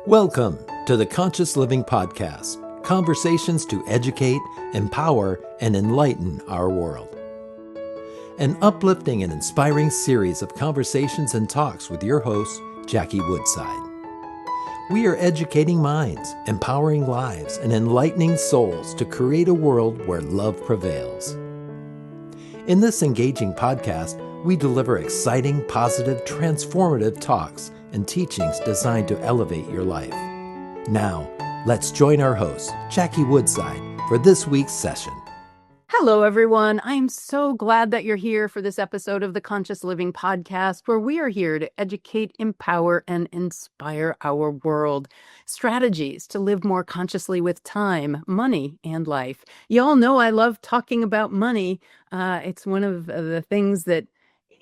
Welcome to the Conscious Living Podcast, conversations to educate, empower, and enlighten our world. An uplifting and inspiring series of conversations and talks with your host, Jackie Woodside. We are educating minds, empowering lives, and enlightening souls to create a world where love prevails. In this engaging podcast, we deliver exciting, positive, transformative talks and teachings designed to elevate your life. Now, let's join our host, Jackie Woodside, for this week's session. Hello, everyone. I'm so glad that you're here for this episode of the Conscious Living Podcast, where we are here to educate, empower, and inspire our world. Strategies to live more consciously with time, money, and life. You all know I love talking about money. It's one of the things that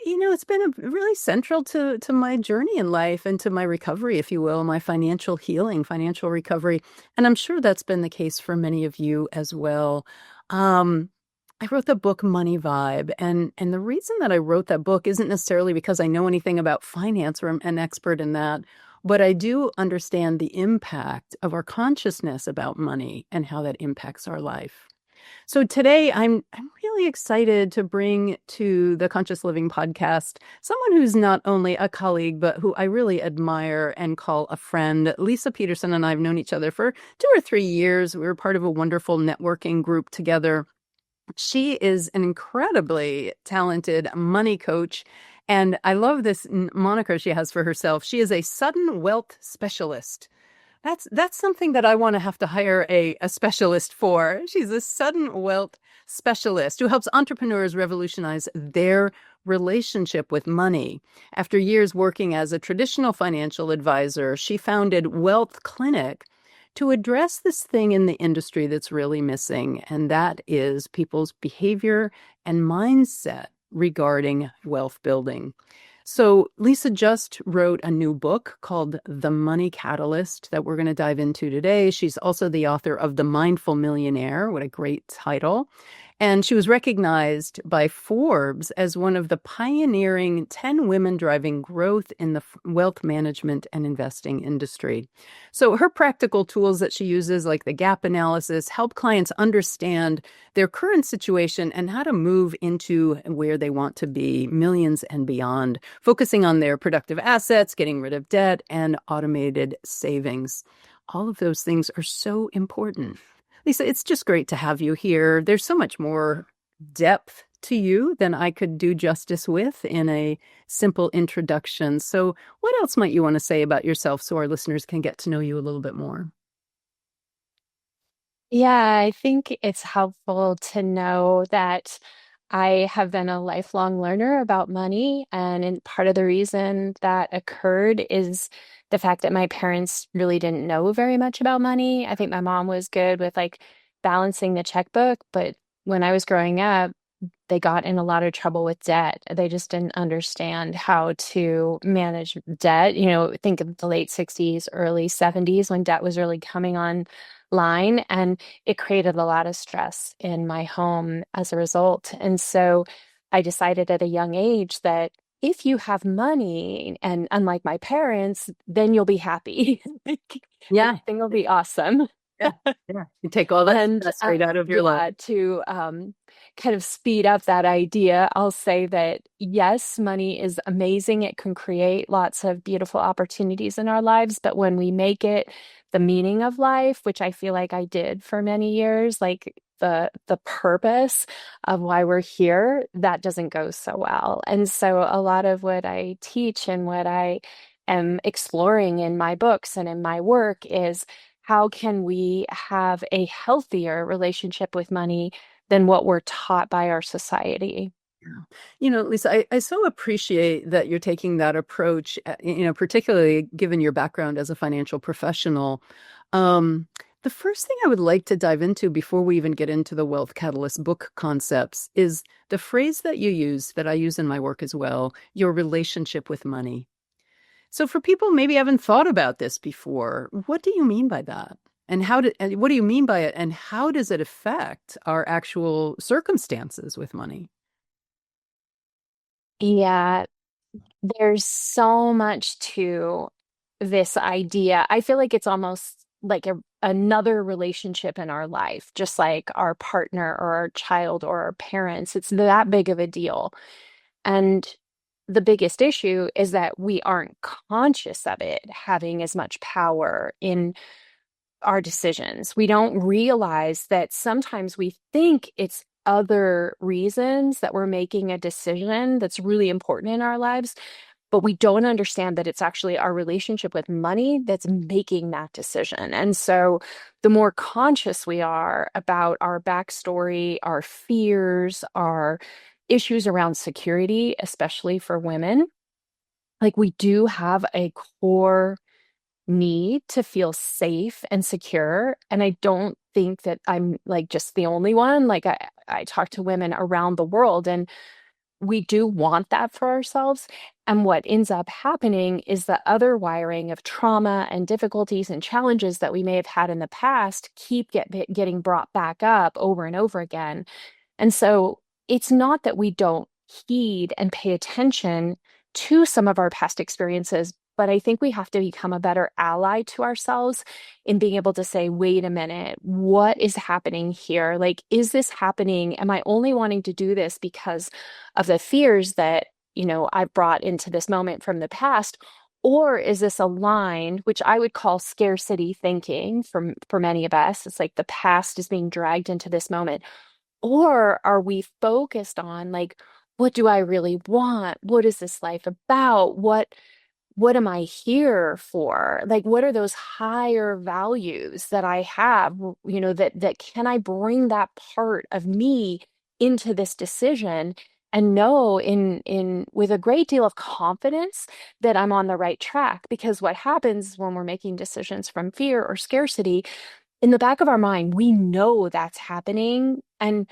it's been really central to my journey in life and to my recovery, if you will, my financial healing, financial recovery. And I'm sure that's been the case for many of you as well. I wrote the book Money Vibe, and the reason that I wrote that book isn't necessarily because I know anything about finance or I'm an expert in that, but I do understand the impact of our consciousness about money and how that impacts our life. So today I'm really excited to bring to the Conscious Living Podcast someone who's not only a colleague, but who I really admire and call a friend. Leisa Peterson and I have known each other for 2 or 3 years. We were part of a wonderful networking group together. She is an incredibly talented money coach, and I love this moniker she has for herself. She is a sudden wealth specialist. That's something that I want to have to hire a specialist for. She's a sudden wealth specialist who helps entrepreneurs revolutionize their relationship with money. After years working as a traditional financial advisor, she founded Wealth Clinic to address this thing in the industry that's really missing, and that is people's behavior and mindset regarding wealth building. So Leisa just wrote a new book called The Money Catalyst that we're going to dive into today. She's also the author of The Mindful Millionaire. What a great title. And she was recognized by Forbes as one of the pioneering 10 women driving growth in the wealth management and investing industry. So her practical tools that she uses, like the gap analysis, help clients understand their current situation and how to move into where they want to be, millions and beyond, focusing on their productive assets, getting rid of debt, and automated savings. All of those things are so important. Leisa, it's just great to have you here. There's so much more depth to you than I could do justice with in a simple introduction. So what else might you want to say about yourself so our listeners can get to know you a little bit more? Yeah, I think it's helpful to know that I have been a lifelong learner about money. And part of the reason that occurred is the fact that my parents really didn't know very much about money. I think my mom was good with like balancing the checkbook, but when I was growing up, they got in a lot of trouble with debt. They just didn't understand how to manage debt. Think of the late 60s, early 70s when debt was really coming online, and it created a lot of stress in my home as a result. And so I decided at a young age that if you have money, and unlike my parents, then you'll be happy. Yeah. Everything will be awesome. Yeah. You take all that And straight out of your life. to kind of speed up that idea, I'll say that yes, money is amazing. It can create lots of beautiful opportunities in our lives, but when we make it the meaning of life, which I feel like I did for many years, like the purpose of why we're here, that doesn't go so well. And so a lot of what I teach and what I am exploring in my books and in my work is how can we have a healthier relationship with money than what we're taught by our society? Leisa, I so appreciate that you're taking that approach, particularly given your background as a financial professional. The first thing I would like to dive into before we even get into the Wealth Catalyst book concepts is the phrase that you use, that I use in my work as well, your relationship with money. So for people maybe haven't thought about this before, what do you mean by that? And what do you mean by it? And how does it affect our actual circumstances with money? Yeah, there's so much to this idea. I feel like it's almost like another relationship in our life, just like our partner or our child or our parents. It's that big of a deal. And the biggest issue is that we aren't conscious of it having as much power in our decisions. We don't realize that sometimes we think it's other reasons that we're making a decision that's really important in our lives, but we don't understand that it's actually our relationship with money that's making that decision. And so the more conscious we are about our backstory, our fears, our issues around security, especially for women, like we do have a core need to feel safe and secure. And I don't think that I'm like just the only one. Like I talk to women around the world, and we do want that for ourselves. And what ends up happening is the other wiring of trauma and difficulties and challenges that we may have had in the past keep getting brought back up over and over again. And so it's not that we don't heed and pay attention to some of our past experiences, but I think we have to become a better ally to ourselves in being able to say, wait a minute, what is happening here? Like, is this happening? Am I only wanting to do this because of the fears that, I've brought into this moment from the past? Or is this aligned, which I would call scarcity thinking for many of us? It's like the past is being dragged into this moment. Or are we focused on like, what do I really want? What is this life about? What am I here for? Like, what are those higher values that I have, that can I bring that part of me into this decision and know in with a great deal of confidence that I'm on the right track? Because what happens when we're making decisions from fear or scarcity, in the back of our mind, we know that's happening. And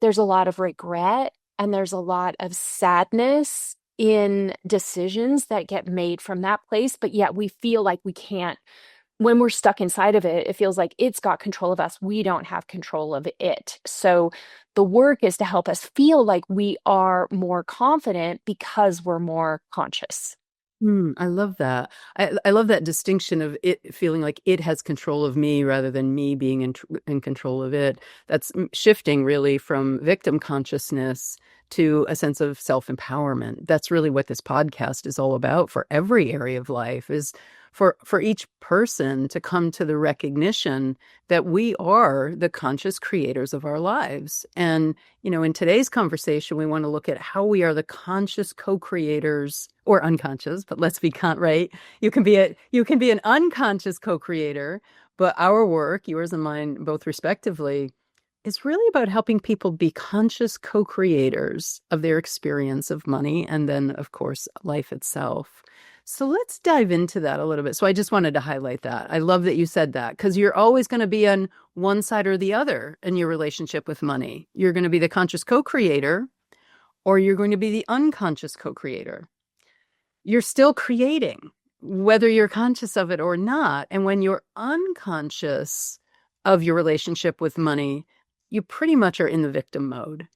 there's a lot of regret and there's a lot of sadness in decisions that get made from that place. But yet we feel like we can't, when we're stuck inside of it, it feels like it's got control of us. We don't have control of it. So the work is to help us feel like we are more confident because we're more conscious. I love that. I love that distinction of it feeling like it has control of me rather than me being in control of it. That's shifting really from victim consciousness to a sense of self-empowerment. That's really what this podcast is all about for every area of life, is for each person to come to the recognition that we are the conscious creators of our lives. And, in today's conversation, we want to look at how we are the conscious co-creators, or unconscious, but let's be right. You can be an unconscious co-creator, but our work, yours and mine both respectively, is really about helping people be conscious co-creators of their experience of money and then, of course, life itself. So let's dive into that a little bit. So I just wanted to highlight that. I love that you said that, because you're always going to be on one side or the other in your relationship with money. You're going to be the conscious co-creator, or you're going to be the unconscious co-creator. You're still creating, whether you're conscious of it or not. And when you're unconscious of your relationship with money, you pretty much are in the victim mode.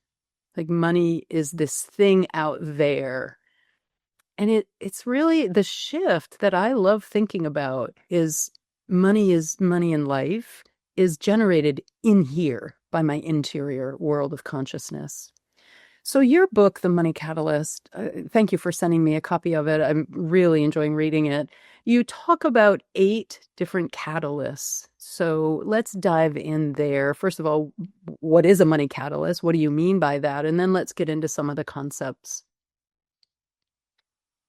Like, money is this thing out there. And it's really the shift that I love thinking about is money in life is generated in here by my interior world of consciousness. So your book, The Money Catalyst, thank you for sending me a copy of it. I'm really enjoying reading it. You talk about 8 different catalysts. So let's dive in there. First of all, what is a money catalyst? What do you mean by that? And then let's get into some of the concepts.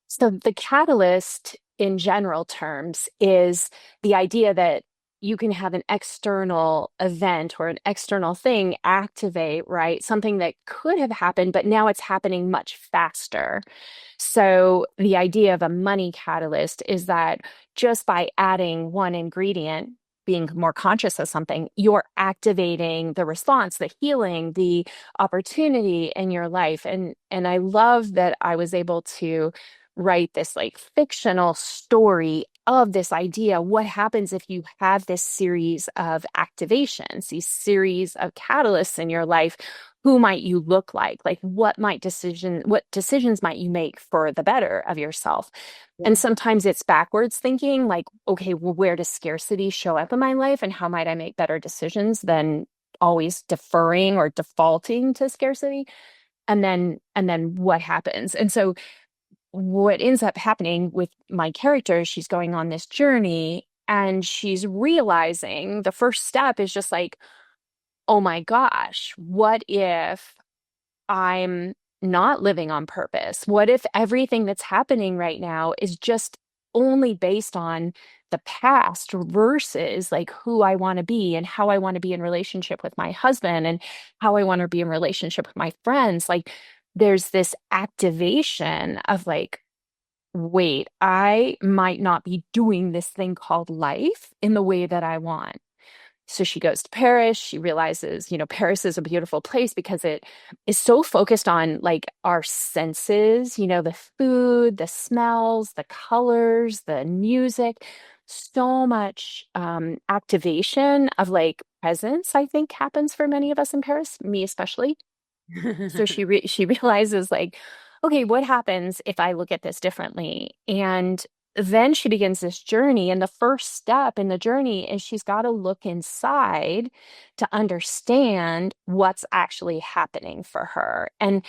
So the catalyst in general terms is the idea that you can have an external event or an external thing activate, right? Something that could have happened, but now it's happening much faster. So the idea of a money catalyst is that just by adding one ingredient, being more conscious of something, you're activating the response, the healing, the opportunity in your life. And I love that I was able to write this like fictional story of this idea. What happens if you have this series of activations, these series of catalysts in your life? Who might you look like? Like what decisions might you make for the better of yourself? And sometimes it's backwards thinking, like, okay, well, where does scarcity show up in my life and how might I make better decisions than always deferring or defaulting to scarcity? And then what happens? And so what ends up happening with my character, she's going on this journey and she's realizing the first step is just like, oh my gosh, what if I'm not living on purpose? What if everything that's happening right now is just only based on the past versus like who I want to be and how I want to be in relationship with my husband and how I want to be in relationship with my friends? Like there's this activation of like, wait, I might not be doing this thing called life in the way that I want. So she goes to Paris. She realizes, Paris is a beautiful place because it is so focused on like our senses, the food, the smells, the colors, the music, so much activation of like presence, I think happens for many of us in Paris, me especially. So she realizes like, okay, what happens if I look at this differently? And then she begins this journey. And the first step in the journey is she's got to look inside to understand what's actually happening for her. And,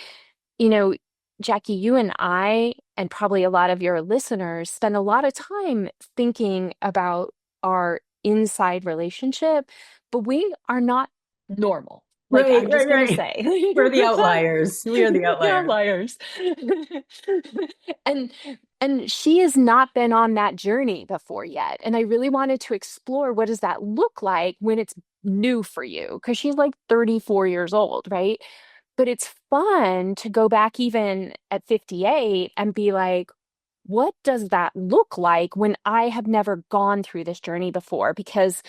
you know, Jackie, you and I, and probably a lot of your listeners, spend a lot of time thinking about our inside relationship, but we are not normal. Like, Right, I'm just right, going to right. say, We're the outliers. We are the we're the outliers. outliers. And she has not been on that journey before yet. And I really wanted to explore what does that look like when it's new for you? Because she's like 34 years old, right? But it's fun to go back even at 58 and be like, what does that look like when I have never gone through this journey before? Because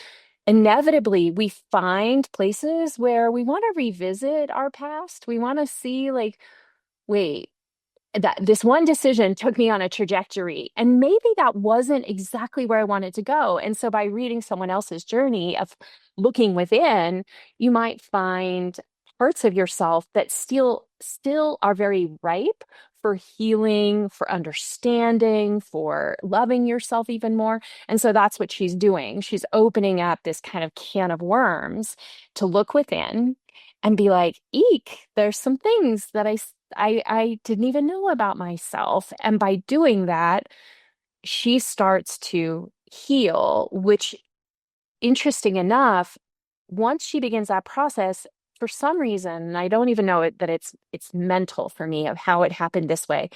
inevitably we find places where we want to revisit our past. We want to see, like, wait, that this one decision took me on a trajectory and maybe that wasn't exactly where I wanted to go. And so by reading someone else's journey of looking within, you might find parts of yourself that still are very ripe for healing, for understanding, for loving yourself even more. And so that's what she's doing. She's opening up this kind of can of worms to look within and be like, eek, there's some things that I didn't even know about myself. And by doing that, she starts to heal, which, interesting enough, once she begins that process, for some reason, and I don't even know that it's mental for me of how it happened this way,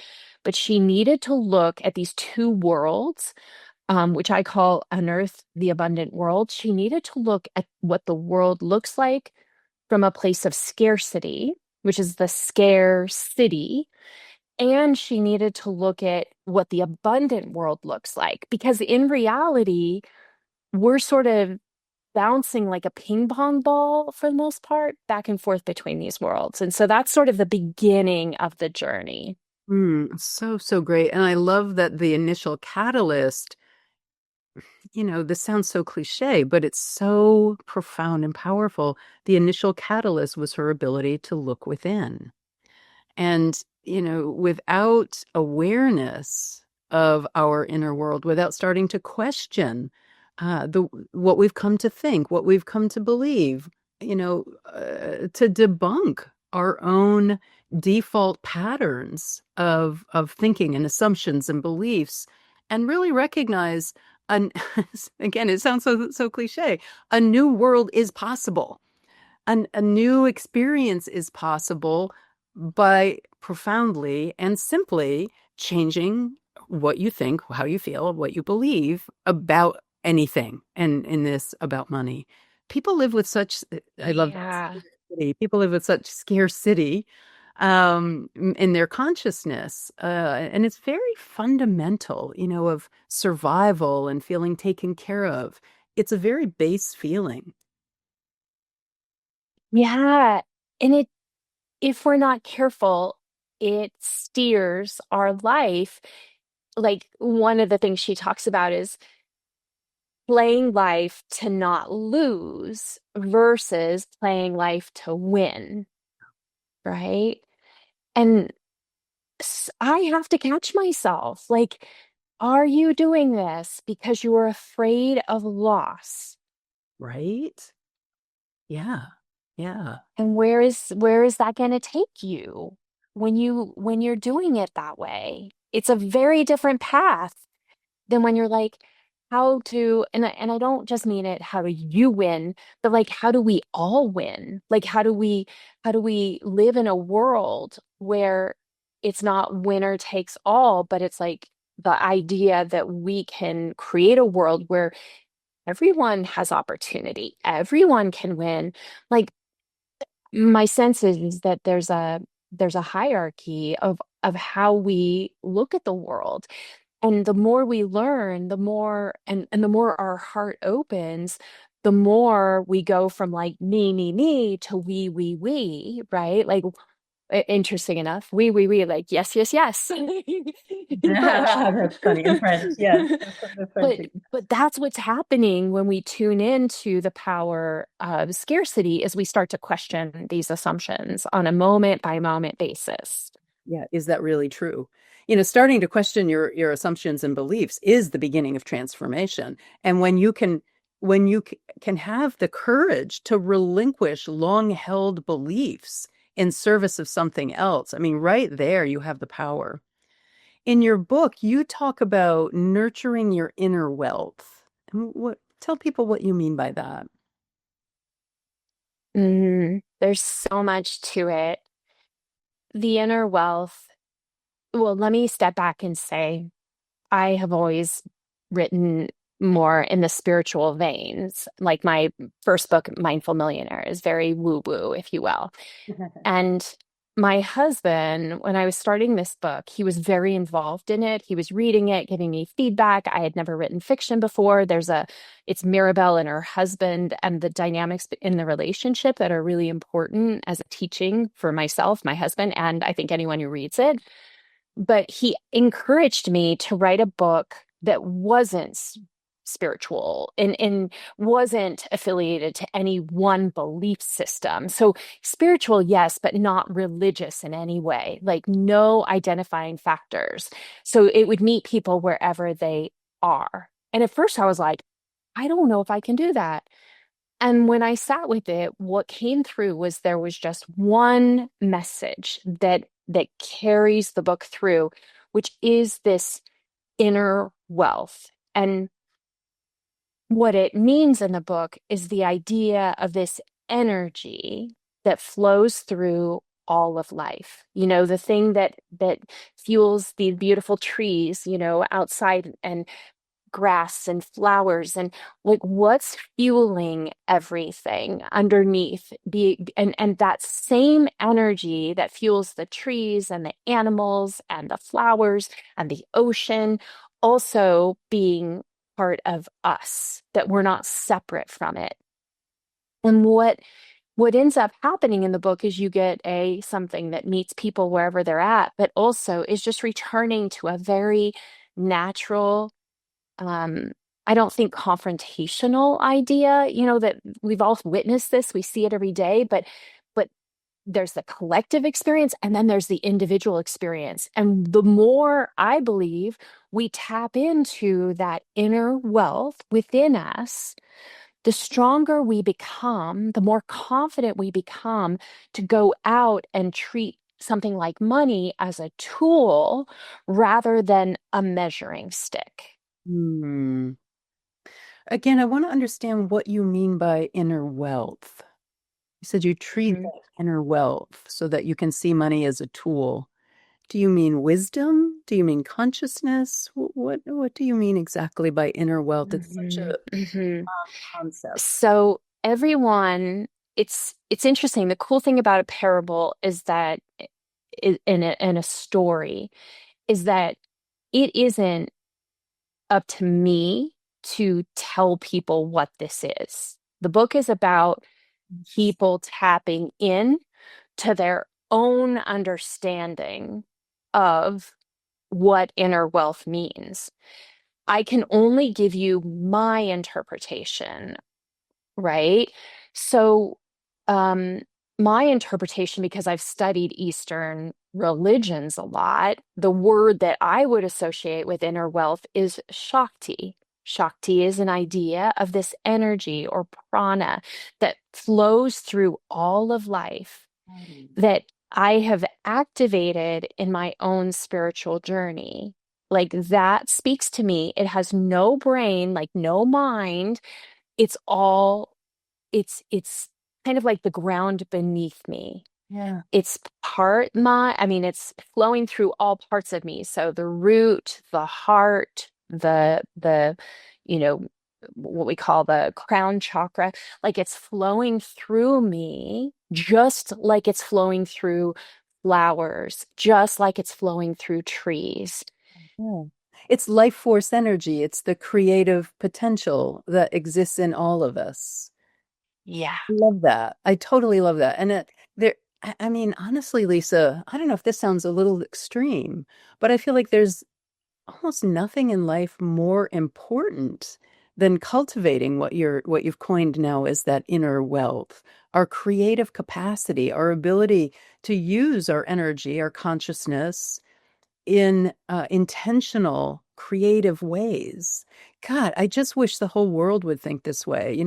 but she needed to look at these two worlds, which I call unearth the abundant world. She needed to look at what the world looks like from a place of scarcity, which is the scare city. And she needed to look at what the abundant world looks like, because in reality, we're sort of bouncing like a ping pong ball for the most part, back and forth between these worlds. And so that's sort of the beginning of the journey. So, so great. And I love that the initial catalyst, this sounds so cliche, but it's so profound and powerful. The initial catalyst was her ability to look within. And, without awareness of our inner world, without starting to question what we've come to think, what we've come to believe, to debunk our own default patterns of thinking and assumptions and beliefs, and really recognize, an, again, it sounds so cliche, a new world is possible. A new experience is possible by profoundly and simply changing what you think, how you feel, what you believe about anything, and in this, about money. People live with such, I love Yeah. scarcity. People live with such scarcity in their consciousness. And it's very fundamental, of survival and feeling taken care of. It's a very base feeling. Yeah. And if we're not careful, it steers our life. like one of the things she talks about is playing life to not lose versus playing life to win, right? And I have to catch myself. Like, are you doing this because you are afraid of loss? Right? Yeah. Yeah. And where is that going to take you when you're doing it that way? It's a very different path than when you're like, how to, and I don't just mean it, how do you win, but like, how do we all win? Like, how do we live in a world where it's not winner takes all, but it's like the idea that we can create a world where everyone has opportunity, everyone can win. Like, my sense is that there's a hierarchy of how we look at the world, and the more we learn, the more and the more our heart opens, the more we go from like me to we, right? Like, interesting enough, we, like yes, yes, yes, in French. That's funny. In French, yes. The French. But that's what's happening when we tune into the power of scarcity, is we start to question these assumptions on a moment by moment basis. Yeah. Is that really true? Starting to question your assumptions and beliefs is the beginning of transformation. And when you can have the courage to relinquish long-held beliefs in service of something else, I mean, right there you have the power. In your book, you talk about nurturing your inner wealth. And tell people what you mean by that. There's so much to it. The inner wealth. Well, let me step back and say I have always written more in the spiritual veins. Like my first book, Mindful Millionaire, is very woo-woo, if you will. And my husband, when I was starting this book, he was very involved in it. He was reading it, giving me feedback. I had never written fiction before. It's Mirabelle and her husband and the dynamics in the relationship that are really important as a teaching for myself, my husband, and I think anyone who reads it. But he encouraged me to write a book that wasn't spiritual and wasn't affiliated to any one belief system. So spiritual, yes, but not religious in any way, like no identifying factors. So it would meet people wherever they are. And at first I was like, I don't know if I can do that. And when I sat with it, what came through was there was just one message that carries the book through, which is this inner wealth. And what it means in the book is the idea of this energy that flows through all of life. The thing that fuels the beautiful trees, outside, and grass and flowers, and like what's fueling everything underneath, and that same energy that fuels the trees and the animals and the flowers and the ocean also being part of us, that we're not separate from it. And what ends up happening in the book is you get something that meets people wherever they're at, but also is just returning to a very natural, I don't think confrontational idea, that we've all witnessed this, we see it every day, but there's the collective experience and then there's the individual experience. And the more, I believe, we tap into that inner wealth within us, the stronger we become, the more confident we become to go out and treat something like money as a tool rather than a measuring stick. Hmm. Again, I want to understand what you mean by inner wealth. You said you treat Mhm. that inner wealth so that you can see money as a tool. Do you mean wisdom? Do you mean consciousness? What do you mean exactly by inner wealth? It's such Mhm. a Mhm. concept. So everyone, it's interesting. The cool thing about a parable is that in a story is that it isn't up to me to tell people what this is. The book is about people tapping in to their own understanding of what inner wealth means. I can only give you my interpretation, right? So, um, my interpretation, because I've studied Eastern religions a lot, the word that I would associate with inner wealth is Shakti. Shakti is an idea of this energy or prana that flows through all of life that I have activated in my own spiritual journey. Like that speaks to me. It has no brain, like no mind. It's all it's kind of like the ground beneath me. Yeah. It's it's flowing through all parts of me. So the root, the heart, the you know, what we call the crown chakra, like it's flowing through me, just like it's flowing through flowers, just like it's flowing through trees. Yeah. It's life force energy. It's the creative potential that exists in all of us. Yeah. Love that. I totally love that. And I mean, honestly, Lisa, I don't know if this sounds a little extreme, but I feel like there's almost nothing in life more important than cultivating what you've coined now as that inner wealth, our creative capacity, our ability to use our energy, our consciousness in intentional, creative ways. God, I just wish the whole world would think this way.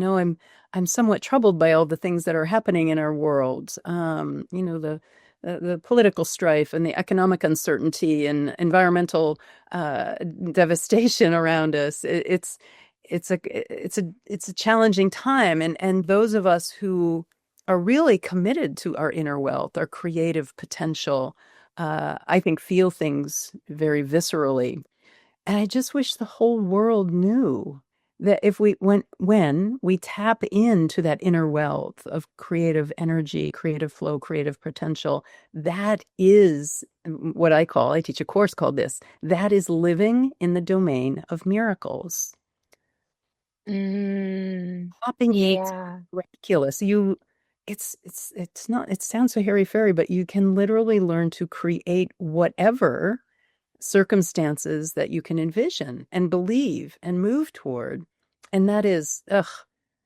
I'm somewhat troubled by all the things that are happening in our world. The political strife and the economic uncertainty and environmental devastation around us. It's a challenging time, and those of us who are really committed to our inner wealth, our creative potential, I think feel things very viscerally. And I just wish the whole world knew that if when we tap into that inner wealth of creative energy, creative flow, creative potential, that is what I teach a course called this, that is living in the domain of miracles. Mm, Hopping into yeah. miraculous. It's not, it sounds so hairy-fairy, but you can literally learn to create whatever circumstances that you can envision and believe and move toward. And that is, ugh.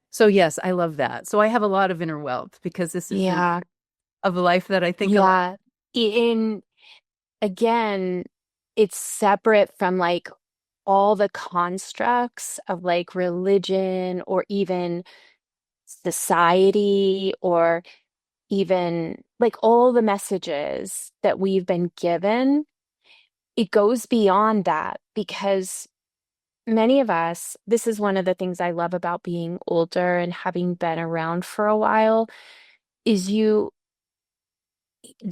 So yes, I love that. So I have a lot of inner wealth because this is the Yeah. of life that I think a lot. Yeah. In again, it's separate from like all the constructs of like religion or even society or even like all the messages that we've been given. It goes beyond that because many of us, this is one of the things I love about being older and having been around for a while, is the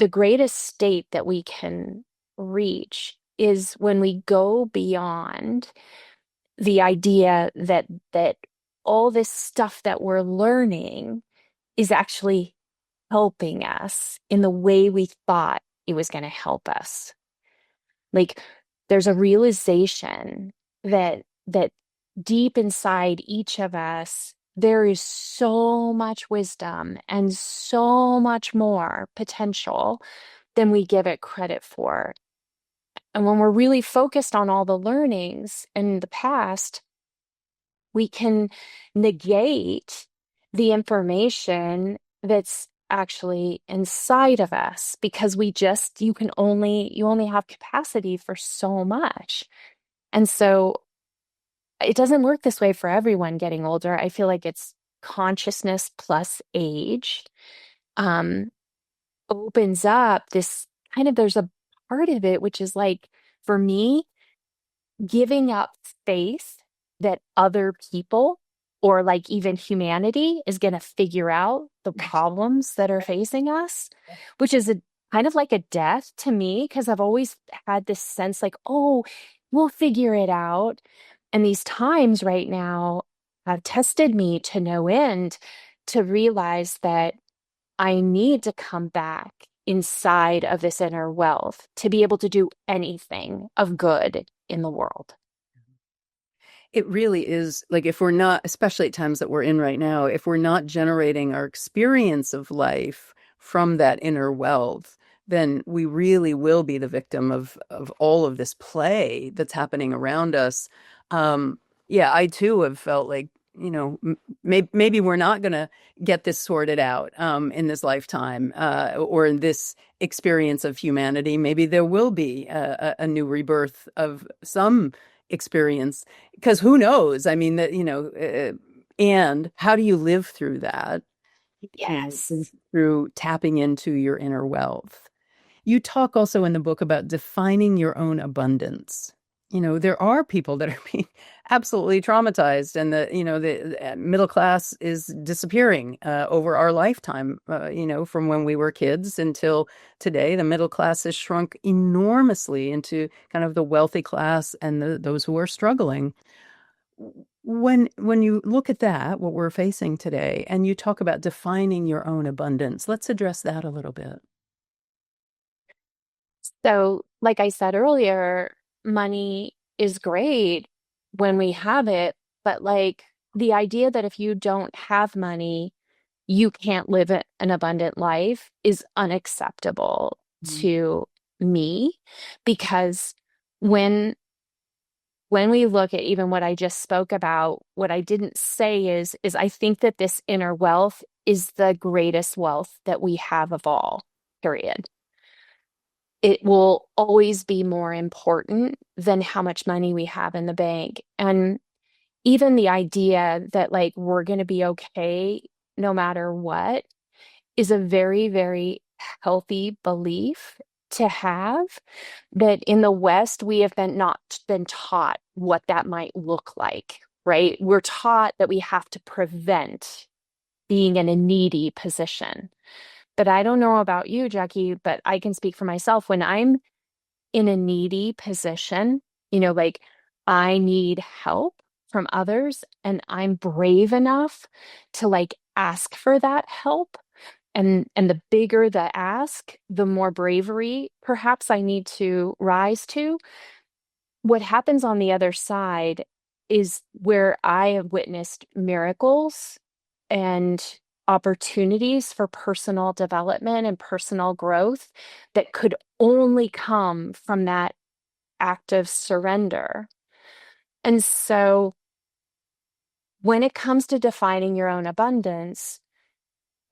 greatest state that we can reach is when we go beyond the idea that all this stuff that we're learning is actually helping us in the way we thought it was going to help us. Like there's a realization that deep inside each of us there is so much wisdom and so much more potential than we give it credit for. And when we're really focused on all the learnings in the past, we can negate the information that's actually inside of us because you only have capacity for so much. And so it doesn't work this way for everyone getting older. I feel like it's consciousness plus age um, opens up this there's a part of it, which is like, for me, giving up faith that other people or like even humanity is going to figure out the problems that are facing us, which is a kind of like a death to me because I've always had this sense like, oh, we'll figure it out. And these times right now have tested me to no end to realize that I need to come back inside of this inner wealth to be able to do anything of good in the world. It really is like if we're not, especially at times that we're in right now, if we're not generating our experience of life from that inner wealth, then we really will be the victim of all of this play that's happening around us. Yeah, I too have felt like, maybe we're not going to get this sorted out in this lifetime or in this experience of humanity. Maybe there will be a new rebirth of some experience, because who knows? I mean, that, and how do you live through that? Yes. Through tapping into your inner wealth. You talk also in the book about defining your own abundance. There are people that are being absolutely traumatized, and the middle class is disappearing over our lifetime. From when we were kids until today, the middle class has shrunk enormously into kind of the wealthy class and those who are struggling. When you look at that, what we're facing today, and you talk about defining your own abundance, let's address that a little bit. So, like I said earlier, money is great when we have it, but like the idea that if you don't have money, you can't live an abundant life is unacceptable to me, because when we look at even what I just spoke about, what I didn't say is I think that this inner wealth is the greatest wealth that we have of all, period. It will always be more important than how much money we have in the bank. And even the idea that like we're going to be okay no matter what is a very, very healthy belief to have, that in the West, we have not been taught what that might look like, right? We're taught that we have to prevent being in a needy position. But I don't know about you, Jackie, but I can speak for myself. When I'm in a needy position, like I need help from others, and I'm brave enough to like ask for that help. And the bigger the ask, the more bravery perhaps I need to rise to. What happens on the other side is where I have witnessed miracles and opportunities for personal development and personal growth that could only come from that act of surrender. And so when it comes to defining your own abundance,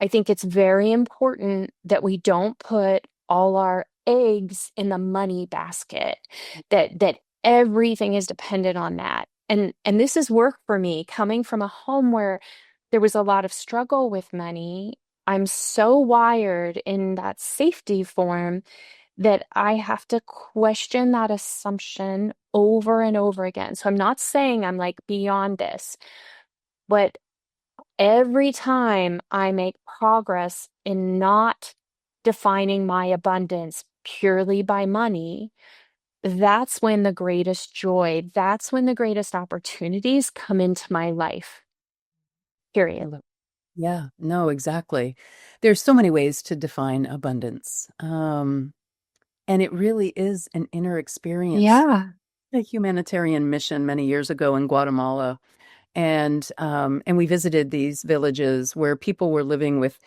I think it's very important that we don't put all our eggs in the money basket, that everything is dependent on that. And this is work for me, coming from a home where there was a lot of struggle with money. I'm so wired in that safety form that I have to question that assumption over and over again. So I'm not saying I'm like beyond this, but every time I make progress in not defining my abundance purely by money, that's when the greatest joy, that's when the greatest opportunities come into my life. Period. Yeah, no, exactly. There's so many ways to define abundance. And it really is an inner experience. Yeah. A humanitarian mission many years ago in Guatemala. And we visited these villages where people were living with,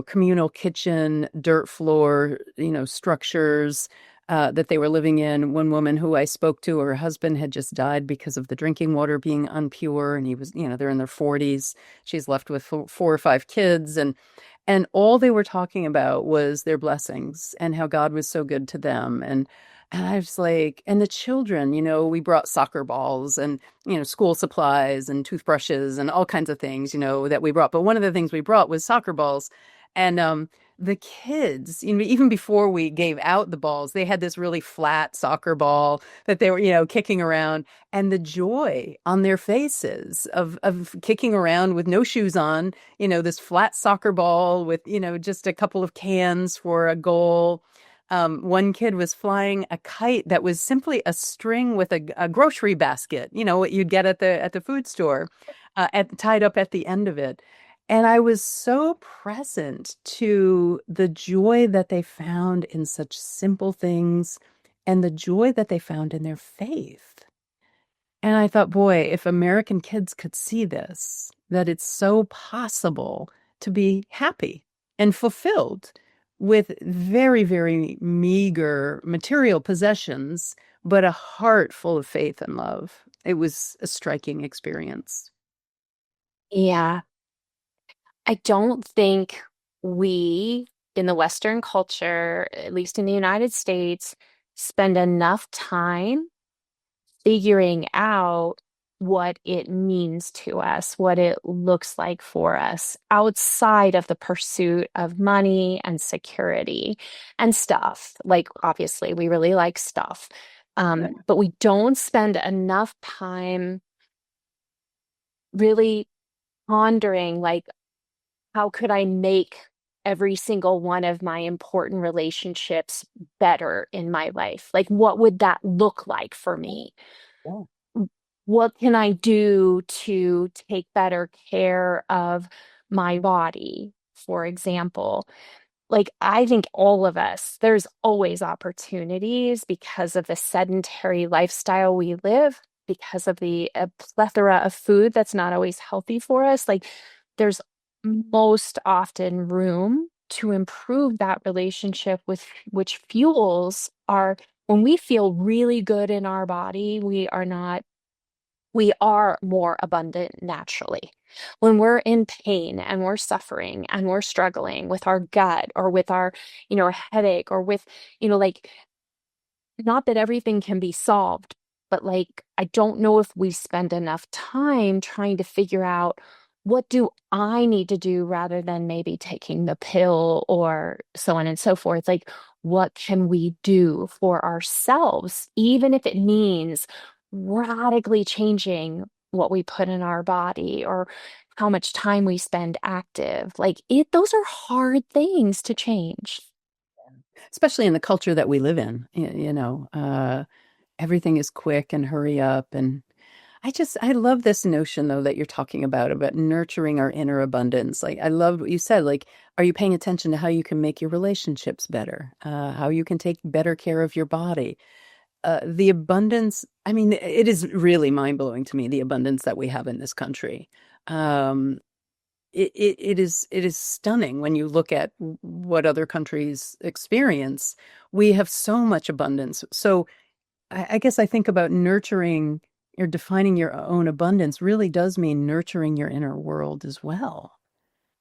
communal kitchen, dirt floor, structures that they were living in. One woman who I spoke to, her husband had just died because of the drinking water being unpure, and he was, they're in their 40s. She's left with 4 or 5 kids, and all they were talking about was their blessings and how God was so good to them. And I was like, and the children, we brought soccer balls and, school supplies and toothbrushes and all kinds of things, that we brought. But one of the things we brought was soccer balls. And the kids, even before we gave out the balls, they had this really flat soccer ball that they were, kicking around. And the joy on their faces of kicking around with no shoes on, this flat soccer ball with, just a couple of cans for a goal. One kid was flying a kite that was simply a string with a grocery basket, what you'd get at the food store, tied up at the end of it. And I was so present to the joy that they found in such simple things and the joy that they found in their faith. And I thought, boy, if American kids could see this, that it's so possible to be happy and fulfilled with very, very meager material possessions, but a heart full of faith and love. It was a striking experience. Yeah. I don't think we in the Western culture, at least in the United States, spend enough time figuring out what it means to us, what it looks like for us outside of the pursuit of money and security and stuff. Like, obviously, we really like stuff. But we don't spend enough time really pondering, like, how could I make every single one of my important relationships better in my life? Like, what would that look like for me? Yeah. What can I do to take better care of my body, for example? Like, I think all of us, there's always opportunities because of the sedentary lifestyle we live, because of the plethora of food that's not always healthy for us. Like, there's most often room to improve that relationship with which fuels our, when we feel really good in our body, we are more abundant naturally. When we're in pain and we're suffering and we're struggling with our gut or with our, headache or with, like, not that everything can be solved, but like, I don't know if we spend enough time trying to figure out what do I need to do rather than maybe taking the pill or so on and so forth. Like, what can we do for ourselves, even if it means radically changing what we put in our body or how much time we spend active? Like, those are hard things to change. Especially in the culture that we live in. Everything is quick and hurry up. And I love this notion, though, that you're talking about nurturing our inner abundance. Like, I love what you said. Like, are you paying attention to how you can make your relationships better? How you can take better care of your body? The abundance, I mean, it is really mind-blowing to me, the abundance that we have in this country. It is stunning when you look at what other countries experience. We have so much abundance. So I guess I think about nurturing or defining your own abundance really does mean nurturing your inner world as well.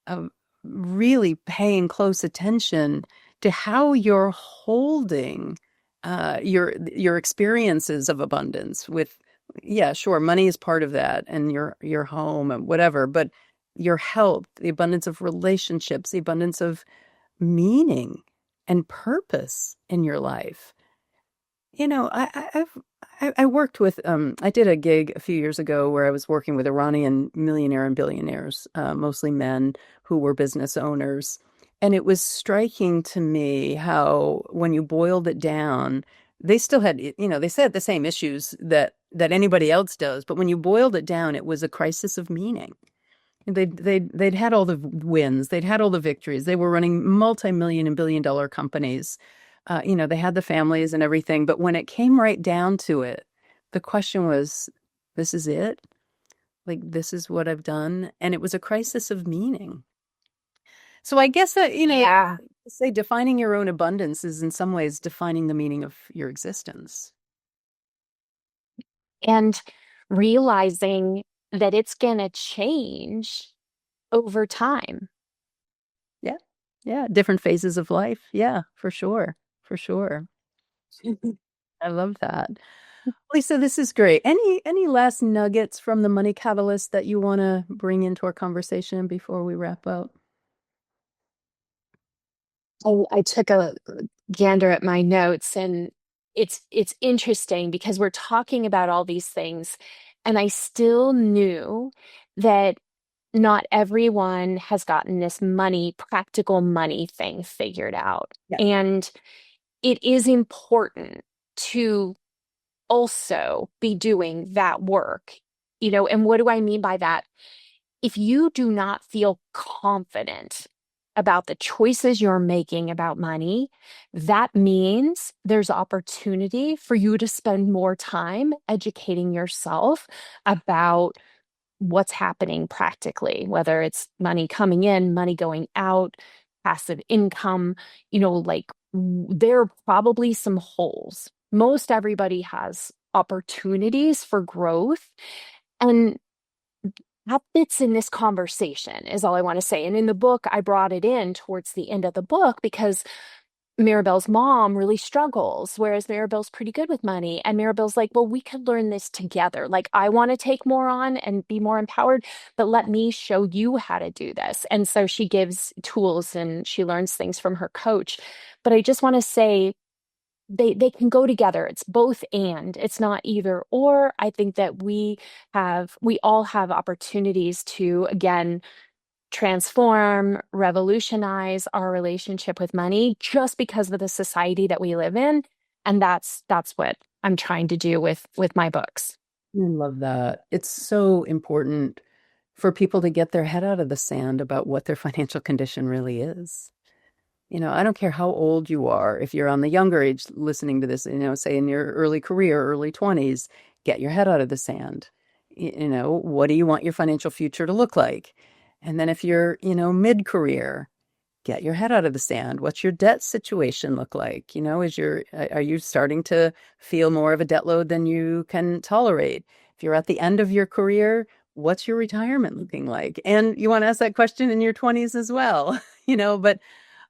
Of really paying close attention to how you're holding your experiences of abundance with, yeah, sure, money is part of that and your home and whatever, but your health, the abundance of relationships, the abundance of meaning and purpose in your life. I worked with I did a gig a few years ago where I was working with Iranian millionaire and billionaires, mostly men who were business owners. And it was striking to me how when you boiled it down, they still had, they still had the same issues that anybody else does, but when you boiled it down, it was a crisis of meaning. They'd had all the wins, they'd had all the victories. They were running multi-million and billion-dollar companies. They had the families and everything, but when it came right down to it, the question was, this is it? Like, this is what I've done? And it was a crisis of meaning. So I guess that, Yeah. say defining your own abundance is in some ways defining the meaning of your existence. And realizing that it's going to change over time. Yeah. Yeah. Different phases of life. Yeah, for sure. For sure. I love that. Lisa, this is great. Any last nuggets from the Money Catalyst that you want to bring into our conversation before we wrap up? I took a gander at my notes, and it's interesting because we're talking about all these things, and I still knew that not everyone has gotten this practical money thing figured out. Yeah. And it is important to also be doing that work, and what do I mean by that? If you do not feel confident about the choices you're making about money, that means there's opportunity for you to spend more time educating yourself about what's happening practically, whether it's money coming in, money going out, passive income, like there are probably some holes. Most everybody has opportunities for growth. And that fits in this conversation, is all I want to say. And in the book, I brought it in towards the end of the book because Maribel's mom really struggles, whereas Maribel's pretty good with money. And Maribel's like, well, we could learn this together. Like, I want to take more on and be more empowered, but let me show you how to do this. And so she gives tools and she learns things from her coach. But I just want to say, they can go together. It's both and, it's not either or. I think that we all have opportunities to, again, transform, revolutionize our relationship with money just because of the society that we live in. And that's what I'm trying to do with my books. I love that. It's so important for people to get their head out of the sand about what their financial condition really is. I don't care how old you are. If you're on the younger age listening to this, say in your early career, early 20s, get your head out of the sand. What do you want your financial future to look like? And then if you're, mid-career, get your head out of the sand. What's your debt situation look like? Are you starting to feel more of a debt load than you can tolerate? If you're at the end of your career, what's your retirement looking like? And you want to ask that question in your 20s as well, but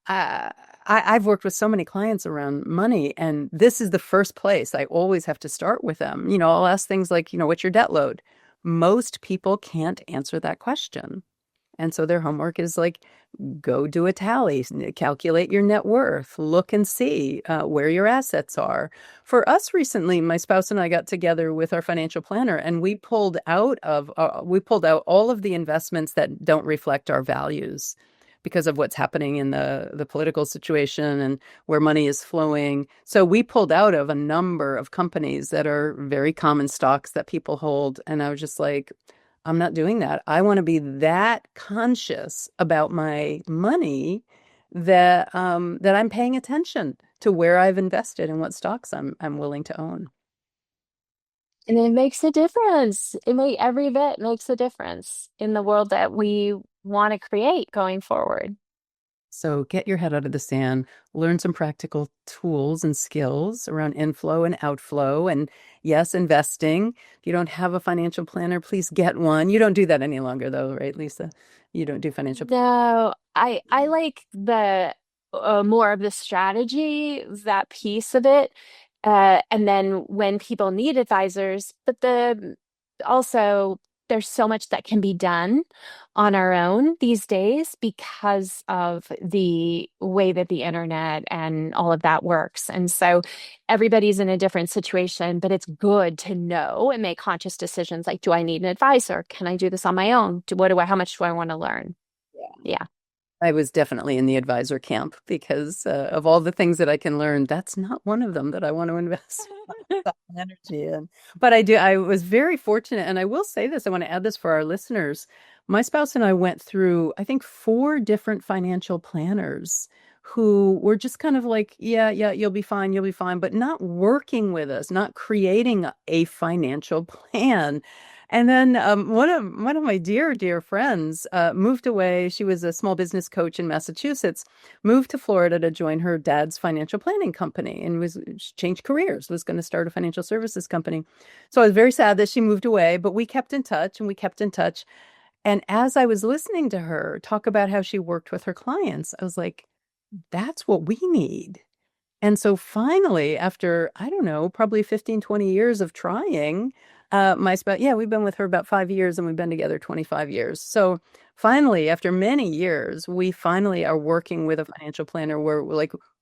I've worked with so many clients around money, and this is the first place I always have to start with them. I'll ask things like, what's your debt load? Most people can't answer that question. And so their homework is like, go do a tally, calculate your net worth, look and see where your assets are. For us recently, my spouse and I got together with our financial planner, and we pulled out all of the investments that don't reflect our values because of what's happening in the political situation and where money is flowing. So we pulled out of a number of companies that are very common stocks that people hold. And I was just like, I'm not doing that. I want to be that conscious about my money that I'm paying attention to where I've invested and what stocks I'm willing to own. And it makes a difference. Every bit makes a difference in the world that we want to create going forward. So get your head out of the sand, learn some practical tools and skills around inflow and outflow. And yes, investing. If you don't have a financial planner, please get one. You don't do that any longer though, right, Leisa? You don't do financial planning. No, I like the more of the strategy, that piece of it. And then when people need advisors, but also there's so much that can be done on our own these days because of the way that the internet and all of that works. And so everybody's in a different situation, but it's good to know and make conscious decisions like, do I need an advisor? Can I do this on my own? How much do I want to learn? Yeah. I was definitely in the advisor camp because of all the things that I can learn, that's not one of them that I want to invest energy in. But I was very fortunate. And I will say this, I want to add this for our listeners. My spouse and I went through, I think, 4 different financial planners who were just kind of like, yeah, you'll be fine, but not working with us, not creating a financial plan. And then one of my dear friends moved away. She was a small business coach in Massachusetts, moved to Florida to join her dad's financial planning company and changed careers, was going to start a financial services company. So I was very sad that she moved away, but we kept in touch. And as I was listening to her talk about how she worked with her clients, I was like, that's what we need. And so finally, after, I don't know, probably 15, 20 years of trying, my spouse, we've been with her about 5 years and we've been together 25 years. So finally, after many years, we finally are working with a financial planner where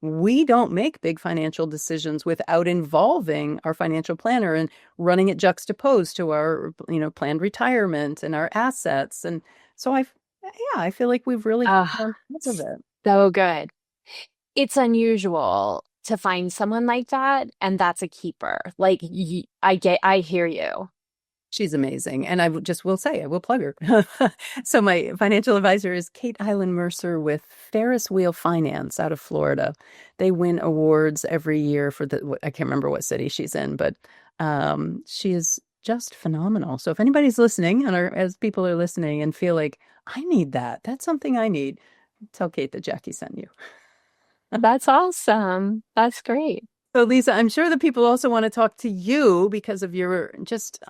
we don't make big financial decisions without involving our financial planner and running it juxtaposed to our, planned retirement and our assets. And so I feel like we've really done most of it. So good. It's unusual to find someone like that, and that's a keeper. Like, I hear you. She's amazing. And I just will say, I will plug her. So my financial advisor is Kate Hyland Mercer with Ferris Wheel Finance out of Florida. They win awards every year for I can't remember what city she's in, but she is just phenomenal. So if anybody's listening, as people are listening and feel like, I need that, that's something I need, Tell Kate that Jackie sent you. That's awesome. That's great. So, Leisa, I'm sure that people also want to talk to you because of your just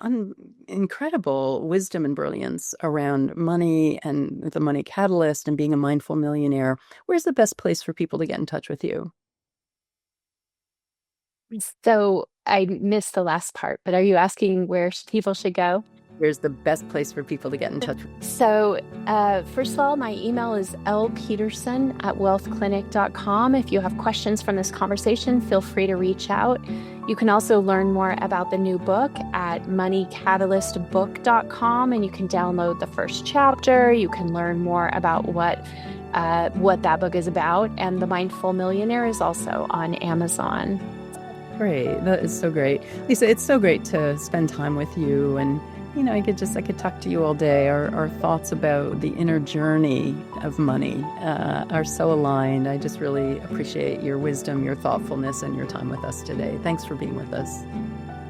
incredible wisdom and brilliance around money and the Money Catalyst and being a mindful millionaire. Where's the best place for people to get in touch with you? So I missed the last part, but are you asking where people should go? Where's the best place for people to get in touch with you? So first of all, my email is lpeterson@wealthclinic.com. If you have questions from this conversation, feel free to reach out. You can also learn more about the new book at moneycatalystbook.com, and you can download the first chapter. You can learn more about what that book is about. And The Mindful Millionaire is also on Amazon. Great. That is so great. Leisa, it's so great to spend time with you. And, I could talk to you all day. Our thoughts about the inner journey of money are so aligned. I just really appreciate your wisdom, your thoughtfulness, and your time with us today. Thanks for being with us.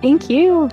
Thank you.